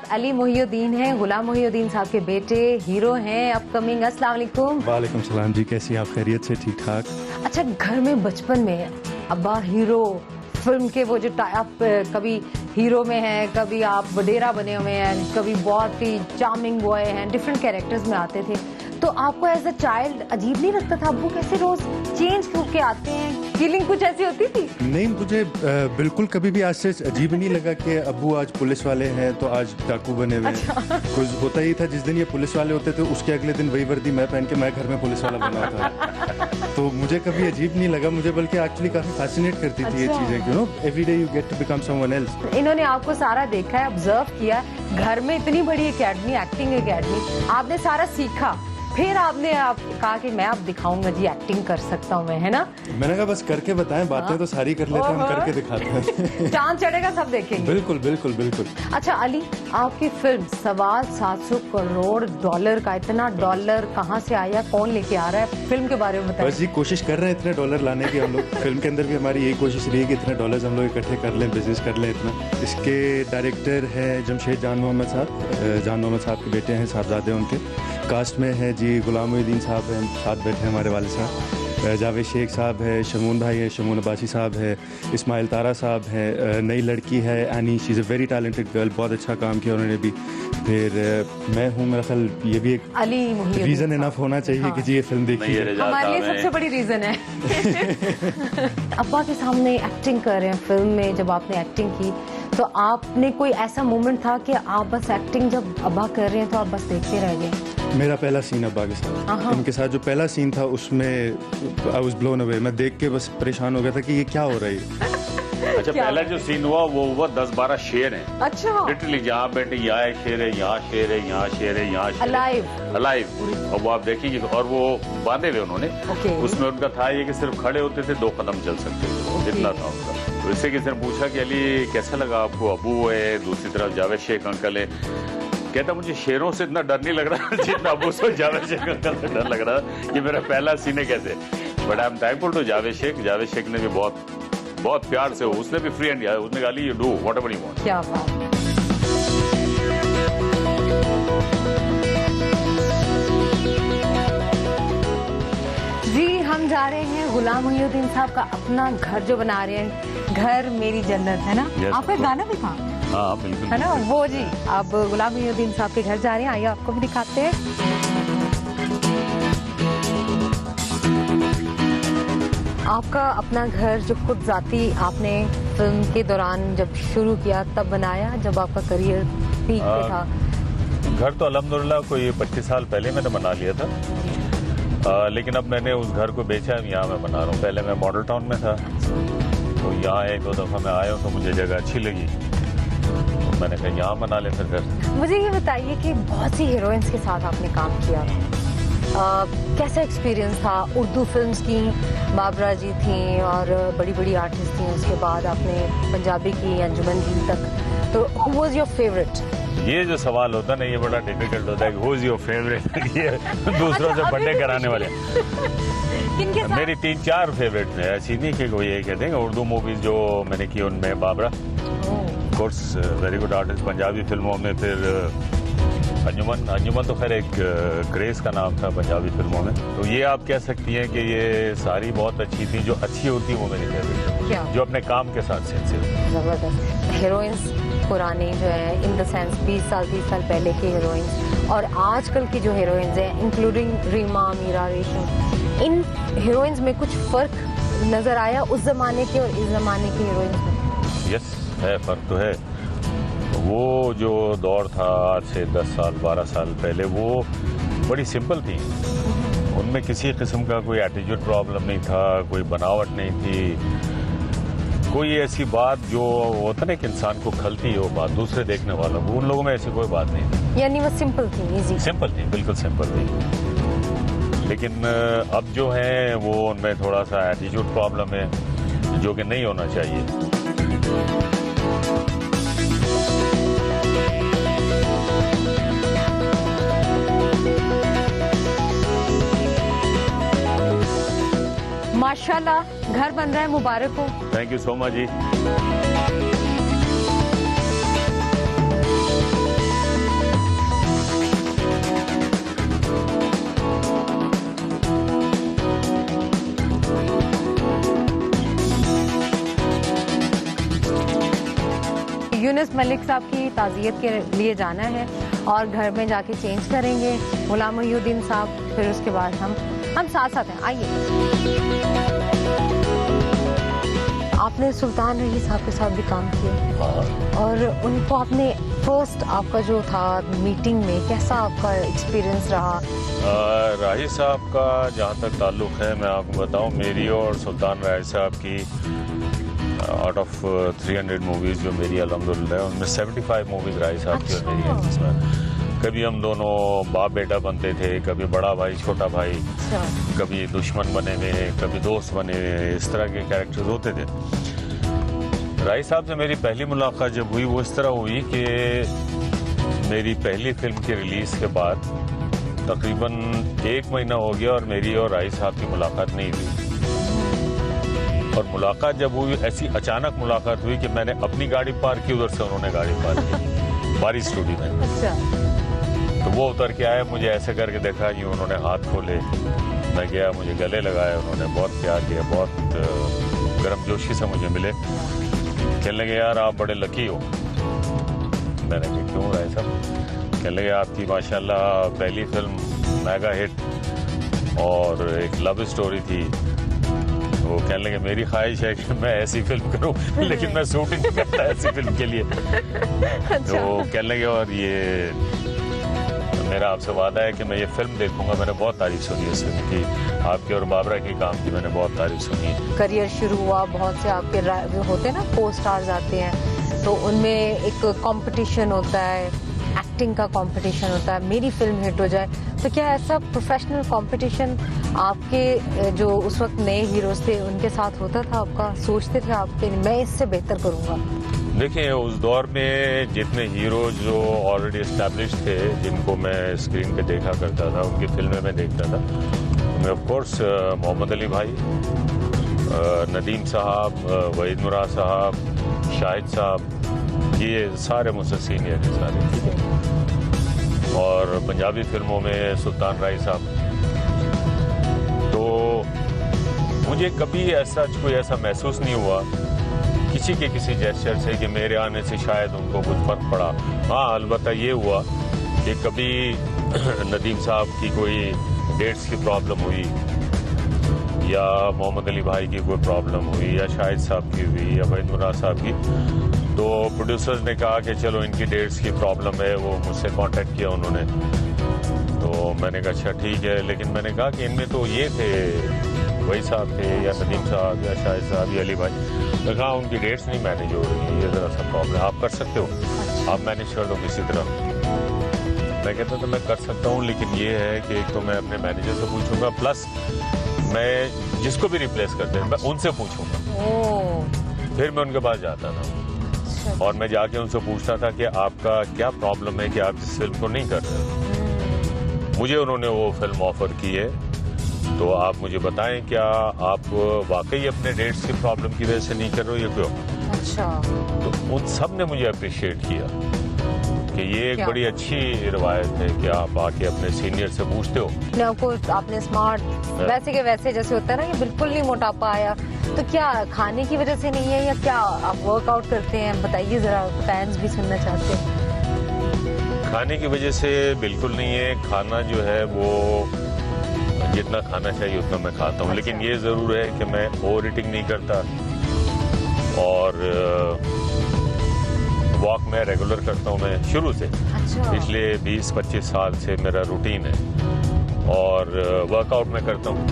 साथ अली मोहिउद्दीन हैं, गुलाम मोहिउद्दीन साहब के बेटे, हीरो हैं अपकमिंग। अस्सलाम वालेकुम। वालेकुम सलाम जी, कैसी आप? खैरियत से? ठीक ठाक। अच्छा, घर में बचपन में अब्बा हीरो फिल्म के वो जो आप कभी हीरो में हैं, कभी आप वडेरा बने हुए हैं, कभी बहुत ही चार्मिंग बॉय हैं, डिफरेंट कैरेक्टर्स में आते थे, तो आपको एज अ चाइल्ड अजीब नहीं लगता था अब्बू कैसे रोज चेंज होके आते हैं? फीलिंग कुछ ऐसी होती थी? नहीं, मुझे बिल्कुल कभी भी आज से अजीब नहीं लगा कि अब्बू आज पुलिस वाले हैं तो आज डाकू बने हुए हैं। अच्छा। कुछ होता ही था, जिस दिन ये पुलिस वाले होते थे उसके अगले दिन वही वर्दी मैं पहन के मैं घर में पुलिस वाला बना था। तो मुझे कभी अजीब नहीं लगा, मुझे बल्कि एक्चुअली काफी फैसिनेट करती थी ये अच्छा। चीजें, you know, every day you get to become someone else. इन्होंने आपको सारा देखा है, ऑब्जर्व किया है। घर में इतनी बड़ी एकेडमी, एक्टिंग एकेडमी, आपने सारा सीखा, फिर आपने कहा कि मैं अब दिखाऊंगा जी, एक्टिंग कर सकता हूँ मैं, है ना? मैंने कहा बस करके बताएं, बातें तो सारी कर लेते हैं, हम करके दिखाते हैं। चांद चढ़ेगा सब देखेंगे। बिल्कुल बिल्कुल बिल्कुल। अच्छा अली, आपकी फिल्म $700 करोड़ का, इतना डॉलर कहाँ से आया, कौन लेके आ रहा है? फिल्म के बारे में बताएं। बस जी, कोशिश कर रहे हैं इतने डॉलर लाने की हम लोग। फिल्म के अंदर भी हमारी यही कोशिश रही है कि इतने डॉलर्स हम लोग इकट्ठे कर लें, बिजनेस कर लें इतना। इसके डायरेक्टर है जमशेद जान मोहम्मद साहब के बेटे हैं, साहबजादे उनके। कास्ट में है जी गुलाम मोहिउद्दीन साहब हैं, साथ बैठे हैं हमारे वाले साहब, जावेद शेख साहब है, शमून भाई है, शमून अब्बासी साहब है, इस्माइल तारा साहब है, नई लड़की है any, she is a very talented girl, बहुत अच्छा काम किया उन्होंने भी। फिर मैं हूँ, मेरा ख्याल ये भी एक अली मोहिउद्दीन रीज़न इनफ होना चाहिए कि जी ये फिल्म देखिए। हमारे लिए सबसे बड़ी रीजन है। अब्बा के सामने एक्टिंग कर रहे हैं फिल्म में, जब आपने एक्टिंग की तो आपने कोई ऐसा मोमेंट था कि आप बस एक्टिंग जब अब्बा कर रहे हैं तो आप बस देखते रह गए? मेरा पहला सीन अब्बा के साथ, उनके साथ जो पहला सीन था उसमें आई वाज ब्लोन अवे। मैं देख के बस परेशान हो गया था कि ये क्या हो रहा है। अच्छा, पहला जो सीन हुआ वो हुआ 10-12 शेर हैं। अच्छा। लिटरली जहाँ बैठे, यहाँ शेर है, यहाँ शेर है, यहाँ शेर है, यहाँ शेर है, अलाइव। और वो आप देखेंगे, और वो बांधे हुए उन्होंने। उसमें उनका था ये कि सिर्फ खड़े होते थे, 2 कदम चल सकते थे, इतना था उनका। तो इससे किसी ने पूछा कि अली कैसा लगा आपको? अबू है, दूसरी तरफ जावेद शेख अंकल है। कहता मुझे शेरों से इतना डर नहीं लग रहा जितना अबू से जावेद शेख अंकल से डर लग रहा कि मेरा पहला सीन है कैसे। But I am thankful to Javed Sheikh ने भी बहुत प्यार से, उसने भी फ्री हैंड दिया, उसने कहा you do whatever you want. क्या बात। जी, हम जा रहे हैं गुलाम मोहिउद्दीन साहब का अपना घर जो बना रहे हैं, घर मेरी जन्नत, है ना? Yes, आपका गाना भी था, हाँ बिल्कुल, है ना वो जी। अब गुलाम मोहिउद्दीन साहब के घर जा रहे हैं, आइए आपको भी दिखाते हैं। आपका अपना घर जो खुद जाती आपने फिल्म के दौरान जब शुरू किया तब बनाया, जब आपका करियर पीक पे था? घर तो अल्हम्दुलिल्लाह कोई 25 साल पहले मैंने बना लिया था। लेकिन अब मैंने उस घर को बेचा है, यहाँ मैं बना रहा हूँ। पहले मैं मॉडल टाउन में था, तो यहाँ 1-2 दफ़ा मैं आया हूँ तो मुझे जगह अच्छी लगी, तो मैंने कहा यहाँ बना ले फिर घर। मुझे ये बताइए कि बहुत सी हीरोइंस के साथ आपने काम किया, कैसा एक्सपीरियंस था? उर्दू फिल्म्स की बाबरा जी थी और बड़ी बड़ी आर्टिस्ट थी, उसके बाद आपने पंजाबी की अंजुमन जी तक, तो हु वाज योर फेवरेट? ये जो सवाल होता है ना, ये बड़ा डिफिकल्ट होता है कि हु इज योर फेवरेट। ये दूसरों से बर्थडे कराने वाले। किनके साथ? मेरी 3-4 फेवरेट है, ऐसी नहीं कि कोई ये कहते हैं। उर्दू मूवीज जो मैंने की उनमें Babra, of course very good artist. Punjabi फिल्मों में फिर अंजुमन तो खैर एक ग्रेस का नाम था पंजाबी फिल्मों में। तो ये आप कह सकती हैं कि ये सारी बहुत अच्छी थी। जो अच्छी होती है वो मेरी फेवरेट है, जो अपने काम के साथ सिलसिले। जबरदस्त हीरोइंस पुरानी जो है, इन द सेंस 20 साल पहले की हीरोइंस और आजकल की जो हीरोइंस हैं, इंक्लूडिंग रीमा, मीरा, रेशम, इन हीरोइंस में कुछ फर्क नजर आया उस जमाने के और इस जमाने की हीरोइंस में? यस, है, फर्क तो है। वो जो दौर था आज से 10 साल 12 साल पहले, वो बड़ी सिंपल थी। उनमें किसी किस्म का कोई एटीट्यूड प्रॉब्लम नहीं था, कोई बनावट नहीं थी, कोई ऐसी बात जो होता ना कि इंसान को खलती हो बात दूसरे देखने वालों को, उन लोगों में ऐसी कोई बात नहीं थी। यानी वो सिंपल थी, इजी सिंपल थी, बिल्कुल सिंपल थी। लेकिन अब जो है वो उनमें थोड़ा सा एटीट्यूड प्रॉब्लम है, जो कि नहीं होना चाहिए। माशाल्लाह, घर बन रहा है, मुबारक हो। थैंक यू सो मच जी। यूनुस मलिक साहब की ताज़ियत के लिए जाना है और घर में जाके चेंज करेंगे गुलाम मोहिउद्दीन साहब, फिर उसके बाद हम साथ साथ हैं। आइए। आपने सुल्तान रही साहब के साथ भी काम किया और उनको आपने फर्स्ट आपका जो था मीटिंग में, कैसा आपका एक्सपीरियंस रहा? राही साहब का जहाँ तक ताल्लुक है, मैं आपको बताऊं, मेरी और सुल्तान राही साहब की आउट ऑफ 300 मूवीज़ जो मेरी अल्हम्दुलिल्लाह, उनमें 75 मूवीज़ राही साहब की और मेरी हैं, जिसमें कभी हम दोनों बाप बेटा बनते थे, कभी बड़ा भाई छोटा भाई, कभी दुश्मन बने हुए, कभी दोस्त बने हुए, इस तरह के कैरेक्टर्स होते थे। राही साहब से मेरी पहली मुलाकात जब हुई, वो इस तरह हुई कि मेरी पहली फिल्म की रिलीज़ के बाद तकरीबन 1 महीना हो गया और मेरी और राही साहब की मुलाकात नहीं हुई। और मुलाकात जब हुई, ऐसी अचानक मुलाकात हुई कि मैंने अपनी गाड़ी पार्क की, उधर से उन्होंने गाड़ी पार्क की बारी स्टूडियो में। अच्छा। तो वो उतर के आए, मुझे ऐसे करके देखा, यूँ उन्होंने हाथ खोले, मैं गया, मुझे गले लगाया, उन्होंने बहुत प्यार किया, बहुत गर्मजोशी से मुझे मिले। कहने लगे यार आप बड़े लकी हो। मैंने कहा क्यों राय साहब? कहने लगे आपकी माशाल्लाह पहली फिल्म मेगा हिट और एक लव स्टोरी थी। वो कहने लगे मेरी ख्वाहिश है कि मैं ऐसी फिल्म करूं, लेकिन मैं शूटिंग नहीं करता ऐसी फिल्म के लिए। तो कहने लगे और ये मेरा आपसे वादा है कि मैं ये फिल्म देखूंगा। मैंने बहुत तारीफ सुनी इस फिल्म की, आपके और बाबरा के काम की मैंने बहुत तारीफ सुनी है। करियर शुरू हुआ, बहुत से आपके होते हैं ना को स्टार्स आते हैं, तो उनमें एक कंपटीशन होता है, एक्टिंग का कंपटीशन होता है, मेरी फिल्म हिट हो जाए। तो क्या ऐसा प्रोफेशनल कंपटीशन आपके जो उस वक्त नए हीरोज थे उनके साथ होता था? आपका सोचते थे आपके मैं इससे बेहतर करूंगा? देखिए उस दौर में जितने हीरो जो ऑलरेडी एस्टैब्लिश थे, जिनको मैं स्क्रीन पे देखा करता था, उनकी फिल्में मैं देखता था, उनमें ऑफ कोर्स मोहम्मद अली भाई, नदीम साहब, वहीद मुराद साहब, शाहिद साहब, ये सारे मुझसे सीनियर हैं सारे, ठीक है। और पंजाबी फिल्मों में सुल्तान राही साहब। तो मुझे कभी ऐसा कोई ऐसा महसूस नहीं हुआ किसी के किसी जेस्चर से कि मेरे आने से शायद उनको कुछ फर्क पड़ा। हाँ, अलबत्ता ये हुआ कि कभी नदीम साहब की कोई डेट्स की प्रॉब्लम हुई, या मोहम्मद अली भाई की कोई प्रॉब्लम हुई, या शाहिद साहब की हुई, या वहीद मुराद साहब की, तो प्रोड्यूसर्स ने कहा कि चलो इनकी डेट्स की प्रॉब्लम है, वो मुझसे कांटेक्ट किया उन्होंने। तो मैंने कहा अच्छा ठीक है, लेकिन मैंने कहा कि इनमें तो ये थे, वही साहब थे, या नदीम साहब, या शाहिद साहब, या अली भाई। मैं कहा उनकी डेट्स नहीं मैनेज हो रही, ये ज़रा सा प्रॉब्लम है, आप कर सकते हो, आप मैनेज कर दो किसी तरह। मैं कहता तो मैं कर सकता हूँ, लेकिन ये है कि एक तो मैं अपने मैनेजर से पूछूंगा, प्लस मैं जिसको भी रिप्लेस करते हैं मैं उनसे पूछूंगा। फिर मैं उनके पास जाता था और मैं जाके उनसे पूछता था कि आपका क्या प्रॉब्लम है कि आप इस फिल्म को नहीं कर रहे। मुझे उन्होंने वो फिल्म ऑफर की है, तो आप मुझे बताएं क्या आप वाकई अपने डेट्स की प्रॉब्लम की वजह से नहीं कर रहे हो, ये क्यों? अच्छा। तो उन सब ने मुझे अप्रिशिएट किया कि ये एक बड़ी अच्छी रिवायत है कि आप आके अपने सीनियर से पूछते हो। आपको आपने स्मार्ट वैसे के वैसे जैसे होता है ना कि बिल्कुल नहीं मोटापा आया, तो क्या खाने की वजह से नहीं है या क्या आप वर्कआउट करते हैं? बताइए जरा, फैंस भी सुनना चाहते हैं। खाने की वजह से बिल्कुल नहीं है, खाना जो है वो जितना खाना चाहिए उतना मैं खाता हूँ। लेकिन ये ज़रूर है कि मैं ओवर ईटिंग नहीं करता और वॉक मैं रेगुलर करता हूँ, मैं शुरू से। अच्छा। पिछले 20-25 साल से मेरा रूटीन है और वर्कआउट मैं करता हूँ।